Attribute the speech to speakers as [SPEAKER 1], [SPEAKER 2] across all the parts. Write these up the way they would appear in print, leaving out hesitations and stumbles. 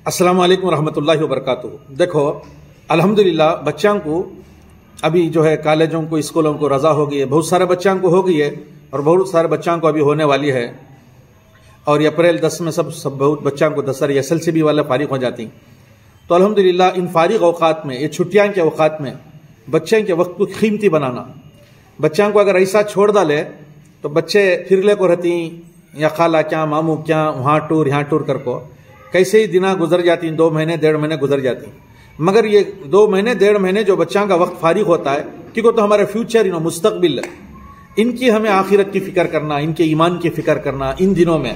[SPEAKER 1] السلام علیکم ورحمۃ اللہ وبرکاتہ۔ دیکھو الحمدللہ بچوں کو ابھی جو ہے کالجوں کو اسکولوں کو رضا ہو گئی ہے، بہت سارے بچوں کو ہو گئی ہے اور بہت سارے بچوں کو ابھی ہونے والی ہے، اور یہ اپریل 10 میں سب بہت بچوں کو 10 SLCB والے فارغ ہو جاتی۔ تو الحمدللہ ان فارغ اوقات میں، یہ چھٹیاں کے اوقات میں بچوں کے وقت کو قیمتی بنانا، بچوں کو اگر ایسا چھوڑ ڈالے تو بچے پھر لے کو رہتی یا خالہ کیا ماموں کیا وہاں ٹور یہاں ٹور کر کو کیسے ہی دنیں گزر جاتی، 2 مہینے 1.5 مہینے گزر جاتی۔ مگر یہ 2 مہینے 1.5 مہینے جو بچوں کا وقت فارغ ہوتا ہے، کیونکہ تو ہمارے فیوچر مستقبل ان کی ہمیں آخرت کی فکر کرنا، ان کے ایمان کی فکر کرنا ان دنوں میں،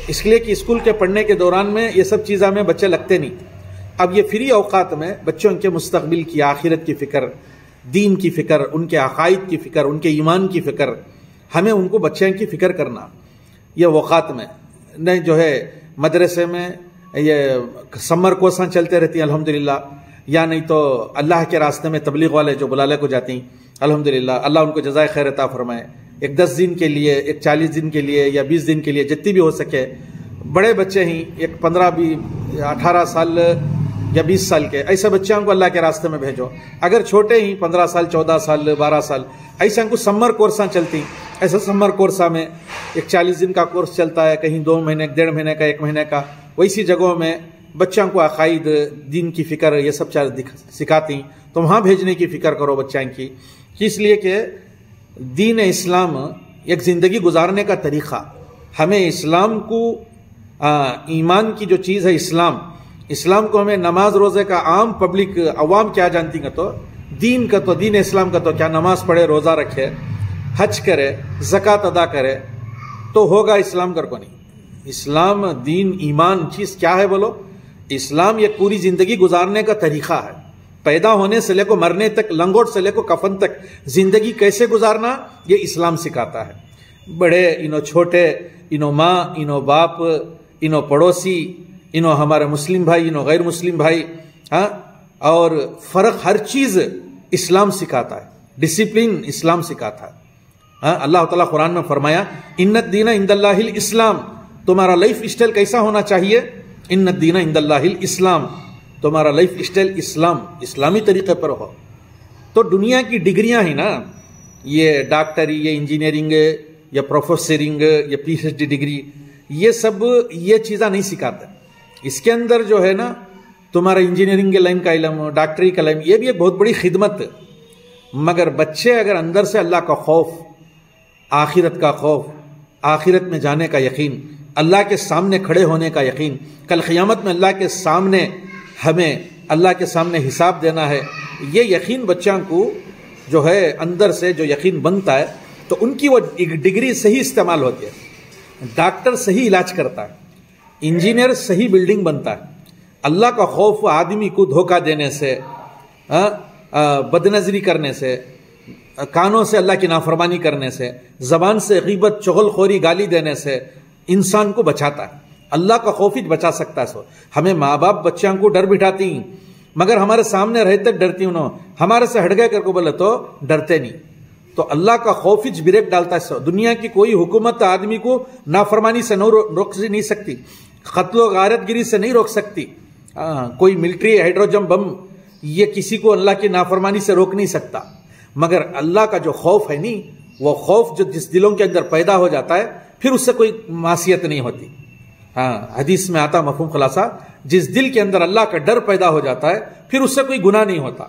[SPEAKER 1] اس لیے کہ اسکول کے پڑھنے کے دوران میں یہ سب چیزیں میں بچے لگتے نہیں۔ اب یہ فری اوقات میں بچوں کے مستقبل کی آخرت کی فکر، دین کی فکر، ان کے عقائد کی فکر، ان کے ایمان کی فکر، ہمیں ان کو بچوں کی فکر کرنا یہ اوقات میں نہیں۔ جو ہے مدرسے میں یہ سمر کورساں چلتے رہتی ہیں الحمدللہ، یا نہیں تو اللہ کے راستے میں تبلیغ والے جو بلالے کو جاتی ہیں الحمدللہ، اللہ ان کو جزائے خیر عطا فرمائے۔ ایک 10 دن کے لیے، ایک 40 دن کے لیے یا 20 دن کے لیے جتنی بھی ہو سکے، بڑے بچے ہی ایک 18 سال یا 20 سال کے ایسے بچوں کو اللہ کے راستے میں بھیجو۔ اگر چھوٹے ہی 15 سال 14 سال 12 سال ایسے ان کو سمر کورساں چلتی، ایسے سمر کورساں میں ایک 40 دن کا کورس چلتا ہے، کہیں 2 مہینے 1.5 مہینے کا 1 مہینے کا، ویسی جگہوں میں بچوں کو عقائد دین کی فکر یہ سب سکھاتی، تو وہاں بھیجنے کی فکر کرو بچوں کی، اس لیے کہ دین اسلام ایک زندگی گزارنے کا طریقہ، ہمیں اسلام کو ایمان کی جو چیز ہے اسلام کو ہمیں نماز روزے کا عام پبلک عوام کیا جانتی ہے، تو دین اسلام کا تو کیا نماز پڑھے، روزہ رکھے، حج کرے، زکوٰۃ ادا کرے تو ہوگا اسلام کر کو نہیں۔ اسلام دین ایمان چیز کیا ہے بولو؟ اسلام یہ پوری زندگی گزارنے کا طریقہ ہے، پیدا ہونے سے لے کو مرنے تک، لنگوٹ سے لے کو کفن تک زندگی کیسے گزارنا یہ اسلام سکھاتا ہے۔ بڑے انہوں چھوٹے، انہوں ماں، انہوں باپ، انہوں پڑوسی، انہوں ہمارے مسلم بھائی، انہوں غیر مسلم بھائی، اور فرق ہر چیز اسلام سکھاتا ہے، ڈسپلن اسلام سکھاتا ہے۔ اللہ تعالیٰ قرآن میں فرمایا ان الدین عند اللہ الاسلام، تمہارا لائف اسٹائل کیسا ہونا چاہیے؟ ان الدین عند اللہ الاسلام، تمہارا لائف اسٹائل اسلامی طریقے پر ہو۔ تو دنیا کی ڈگریاں ہی نا، یہ ڈاکٹری، یہ انجینئرنگ، یا پروفیسرنگ، یا PhD ڈگری، یہ سب یہ چیزیں نہیں سکھاتا۔ اس کے اندر جو ہے نا تمہارا انجینئرنگ کے لائن کا علم، ڈاکٹری کا علم، یہ بھی ایک بہت بڑی خدمت، مگر بچے اگر اندر سے اللہ کا خوف، آخرت کا خوف، آخرت میں جانے کا یقین، اللہ کے سامنے کھڑے ہونے کا یقین، کل قیامت میں اللہ کے سامنے ہمیں اللہ کے سامنے حساب دینا ہے، یہ یقین بچوں کو جو ہے اندر سے جو یقین بنتا ہے، تو ان کی وہ ڈگری صحیح استعمال ہوتی ہے، ڈاکٹر صحیح علاج کرتا ہے، انجینئر صحیح بلڈنگ بنتا ہے۔ اللہ کا خوف آدمی کو دھوکہ دینے سے، بدنظری کرنے سے، کانوں سے اللہ کی نافرمانی کرنے سے، زبان سے غیبت، چغل خوری، گالی دینے سے انسان کو بچاتا ہے۔ اللہ کا خوف ہی بچا سکتا ہے۔ ہمیں ماں باپ بچوں کو ڈر بٹھاتی ہیں، مگر ہمارے سامنے رہتے تک ڈرتی انہوں، ہمارے سے ہٹ گئے کر کو بولے تو ڈرتے نہیں۔ تو اللہ کا خوف ہی بریک ڈالتا ہے۔ دنیا کی کوئی حکومت آدمی کو نافرمانی سے روک نہیں سکتی، قتل و غارت گری سے نہیں روک سکتی، کوئی ملٹری ہائیڈروجن بم یہ کسی کو اللہ کی نافرمانی سے روک نہیں سکتا، مگر اللہ کا جو خوف ہے نہیں، وہ خوف جو جس دلوں کے اندر پیدا ہو جاتا ہے پھر اس سے کوئی معصیت نہیں ہوتی۔ حدیث میں آتا مفہوم خلاصہ، جس دل کے اندر اللہ کا ڈر پیدا ہو جاتا ہے پھر اس سے کوئی گناہ نہیں ہوتا۔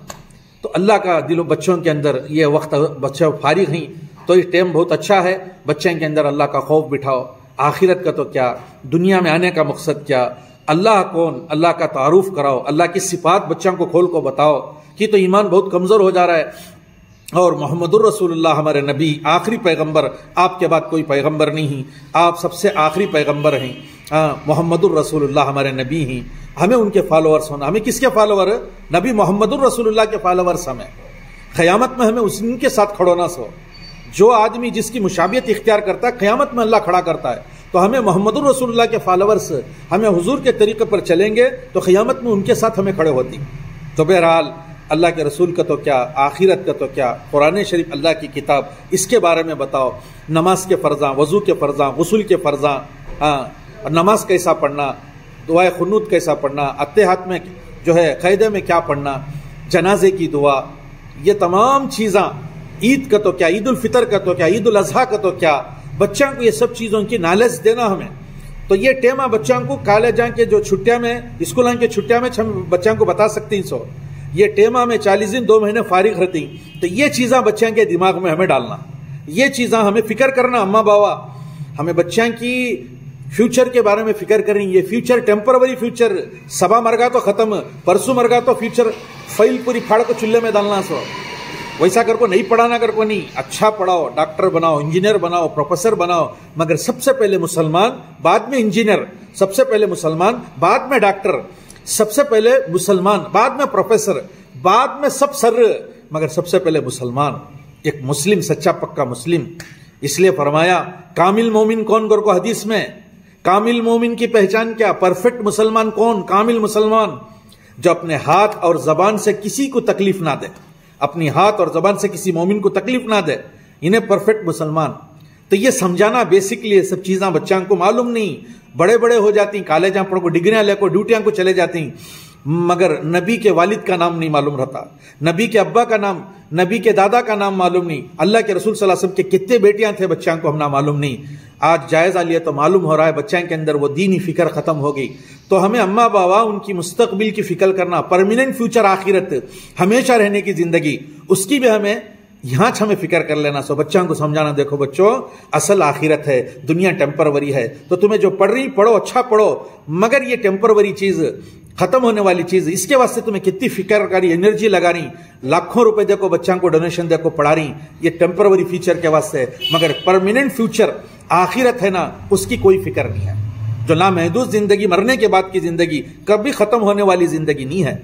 [SPEAKER 1] تو اللہ کا دل و بچوں کے اندر یہ وقت بچے فارغ ہیں تو یہ ٹائم بہت اچھا ہے، بچوں کے اندر اللہ کا خوف بٹھاؤ، آخرت کا تو کیا، دنیا میں آنے کا مقصد کیا، اللہ کون، اللہ کا تعارف کراؤ، اللہ کی صفات بچوں کو کھول کو بتاؤ کہ تو ایمان بہت کمزور ہو جا رہا ہے، اور محمد الرسول اللہ ہمارے نبی آخری پیغمبر، آپ کے بعد کوئی پیغمبر نہیں ہیں، آپ سب سے آخری پیغمبر ہیں، محمد الرسول اللہ ہمارے نبی ہیں، ہمیں ان کے فالوورز ہونا۔ ہمیں کس کے فالوور؟ نبی محمد الرسول اللہ کے فالوورز ہمیں۔ قیامت میں ہمیں ان کے ساتھ کھڑونا سو، جو آدمی جس کی مشابہت اختیار کرتا ہے قیامت میں اللہ کھڑا کرتا ہے، تو ہمیں محمد الرسول اللہ کے فالوورز، ہمیں حضور کے طریقے پر چلیں گے تو قیامت میں ان کے ساتھ ہمیں کھڑے ہوتی۔ تو بہرحال اللہ کے رسول کا تو کیا، آخرت کا تو کیا، قرآن شریف اللہ کی کتاب، اس کے بارے میں بتاؤ، نماز کے فرضاں، وضو کے فرضاں، غسل کے فرضاں، نماز کیسا پڑھنا، دعائے خنوت کیسا پڑھنا، اتحاد میں جو ہے قیدے میں کیا پڑھنا، جنازے کی دعا، یہ تمام چیزاں، عید کا تو کیا، عید الفطر کا تو کیا، عید الاضحیٰ کا تو کیا، بچوں کو یہ سب چیزوں کی نالج دینا ہمیں. تو یہ ٹیمہ بچوں کو کالجاں کے جو چھٹیاں میں، اسکولاں کے چھٹیاں میں ہم بچوں کو بتا سکتے ہیں. سو یہ ٹیمہ میں 40 دن 2 مہینے فارغ رہتی، تو یہ چیزاں بچوں کے دماغ میں ہمیں ڈالنا، یہ چیزاں ہمیں فکر کرنا. اماں بابا ہمیں بچوں کی فیوچر کے بارے میں فکر کریں. یہ فیوچر ٹیمپروری فیوچر، صبح مرگا تو ختم، پرسوں مرگا تو فیوچر فائل پوری پھاڑ کو چولہے میں ڈالنا. سو ویسا کر کو نہیں پڑھانا، کر کو نہیں، اچھا پڑھاؤ، ڈاکٹر بناؤ، انجینئر بناؤ، پروفیسر بناؤ، مگر سب سے پہلے مسلمان، بعد میں انجینئر، سب سے پہلے مسلمان، بعد میں ڈاکٹر، سب سے پہلے مسلمان، بعد میں پروفیسر، بعد میں سب سر، مگر سب سے پہلے مسلمان، ایک مسلم، سچا پکا مسلم. اس لیے فرمایا کامل مومن کون گر کو حدیث میں، کامل مومن کی پہچان کیا، پرفیکٹ مسلمان کون، کامل مسلمان جو اپنے ہاتھ اور زبان سے کسی کو تکلیف نہ دے، اپنی ہاتھ اور زبان سے کسی مومن کو تکلیف نہ دے، انہیں پرفیکٹ مسلمان. تو یہ سمجھانا بیسکلی یہ سب چیزاں بچوں کو معلوم نہیں، بڑے بڑے ہو جاتی، کالجاں پڑھ کو ڈگریاں لے کو ڈیوٹیاں کو چلے جاتی، مگر نبی کے والد کا نام نہیں معلوم رہتا، نبی کے ابا کا نام، نبی کے دادا کا نام معلوم نہیں، اللہ کے رسول صلی اللہ علیہ وسلم کے کتنے بیٹیاں تھے بچوں کو ہم نہ معلوم نہیں. آج جائزہ لیے تو معلوم ہو رہا ہے بچوں کے اندر وہ دینی فکر ختم ہو گئی. تو ہمیں اماں بابا ان کی مستقبل کی فکر کرنا، پرماننٹ فیوچر، آخرت، ہمیشہ رہنے کی زندگی، اس کی بھی ہمیں یہاں ہمیں فکر کر لینا. سو بچوں کو سمجھانا، دیکھو بچوں اصل آخرت ہے، دنیا ٹیمپروری ہے، تو تمہیں جو پڑھ رہی پڑھو، اچھا پڑھو، مگر یہ ٹیمپروری چیز، ختم ہونے والی چیز، اس کے واسطے تمہیں کتنی فکر کری، انرجی لگا رہی، لاکھوں روپے دیکھو بچوں کو ڈونیشن دیکھو پڑھا رہی، یہ ٹیمپروری فیوچر کے واسطے، مگر پرماننٹ فیوچر آخرت ہے نا، اس کی کوئی فکر نہیں ہے. جو لامحدود زندگی، مرنے کے بعد کی زندگی، کبھی ختم ہونے والی زندگی نہیں ہے،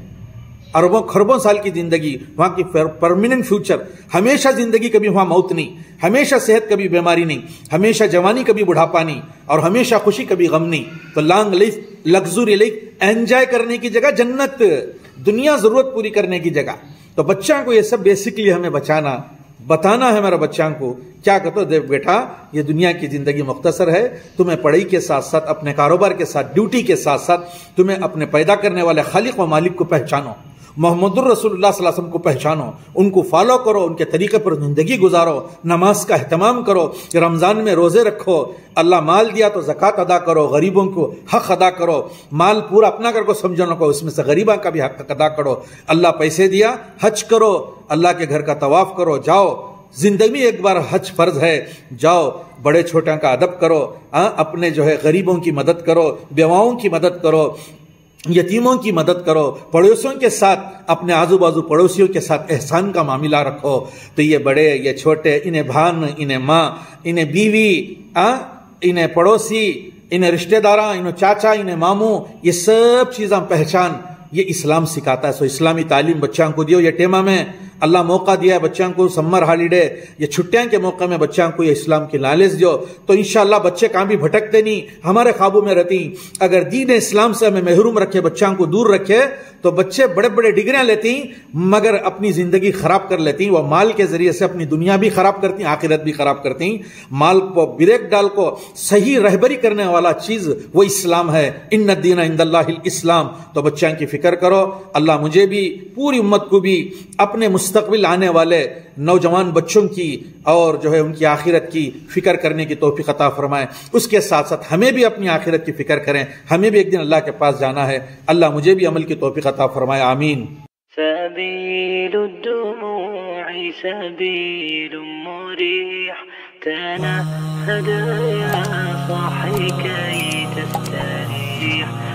[SPEAKER 1] اربوں خربوں سال کی زندگی، وہاں کی پرماننٹ فیوچر، ہمیشہ زندگی، کبھی وہاں موت نہیں، ہمیشہ صحت کبھی بیماری نہیں، ہمیشہ جوانی کبھی بڑھاپا نہیں، اور ہمیشہ خوشی کبھی غم نہیں. تو لانگ لائف، لگزوری لائف، انجوائے کرنے کی جگہ جنت، دنیا ضرورت پوری کرنے کی جگہ. تو بچوں کو یہ سب بیسکلی ہمیں بچانا، بتانا ہے ہمارا بچوں کو. کیا کہتے ہو، دیکھ بیٹا یہ دنیا کی زندگی مختصر ہے، تمہیں پڑھائی کے ساتھ ساتھ، اپنے کاروبار کے ساتھ، ڈیوٹی کے ساتھ ساتھ، تمہیں اپنے پیدا کرنے والے خالق و مالک کو پہچانو، محمد الرسول اللہ صلی اللہ علیہ وسلم کو پہچانو، ان کو فالو کرو، ان کے طریقے پر زندگی گزارو، نماز کا اہتمام کرو، رمضان میں روزے رکھو، اللہ مال دیا تو زکوٰۃ ادا کرو، غریبوں کو حق ادا کرو، مال پورا اپنا کر کو سمجھو نہ کو، اس میں سے غریباں کا بھی حق ادا کرو. اللہ پیسے دیا، حج کرو، اللہ کے گھر کا طواف کرو، جاؤ، زندگی میں ایک بار حج فرض ہے، جاؤ، بڑے چھوٹوں کا ادب کرو، اپنے جو ہے غریبوں کی مدد کرو، بیواؤں کی مدد کرو، یتیموں کی مدد کرو، پڑوسیوں کے ساتھ، اپنے آزو بازو پڑوسیوں کے ساتھ احسان کا معاملہ رکھو. تو یہ بڑے، یہ چھوٹے، انہیں بھان، انہیں ماں، انہیں بیوی، انہیں پڑوسی، انہیں رشتہ داراں، انہیں چاچا، انہیں ماموں، یہ سب چیزاں پہچان، یہ اسلام سکھاتا ہے. سو اسلامی تعلیم بچوں کو دیو. یہ ٹیمہ میں اللہ موقع دیا ہے بچوں کو، سمر ہالیڈے، یہ چھٹیاں کے موقع میں بچوں کو یہ اسلام کی نالج دو، تو انشاءاللہ بچے کہاں بھی بھٹکتے نہیں، ہمارے خوابوں میں رہتی. اگر دین اسلام سے ہمیں محروم رکھے، بچوں کو دور رکھے، تو بچے بڑے بڑے ڈگریاں لیتی مگر اپنی زندگی خراب کر لیتی. وہ مال کے ذریعے سے اپنی دنیا بھی خراب کرتی، آخرت بھی خراب کرتی. مال کو بریک ڈال کو صحیح رہبری کرنے والا چیز وہ اسلام ہے. ان الدین عند اللہ الاسلام. تو بچوں کی فکر کرو. اللہ مجھے بھی، پوری امت کو بھی، اپنے مستقبل آنے والے نوجوان بچوں کی اور جو ہے ان کی آخرت کی فکر کرنے کی توفیق عطا فرمائے. اس کے ساتھ ساتھ ہمیں بھی اپنی آخرت کی فکر کریں، ہمیں بھی ایک دن اللہ کے پاس جانا ہے. اللہ مجھے بھی عمل کی توفیق عطا فرمائے. آمین.
[SPEAKER 2] سبيل الدموع سبيل مريح تنهد يا صاحي كي تستريح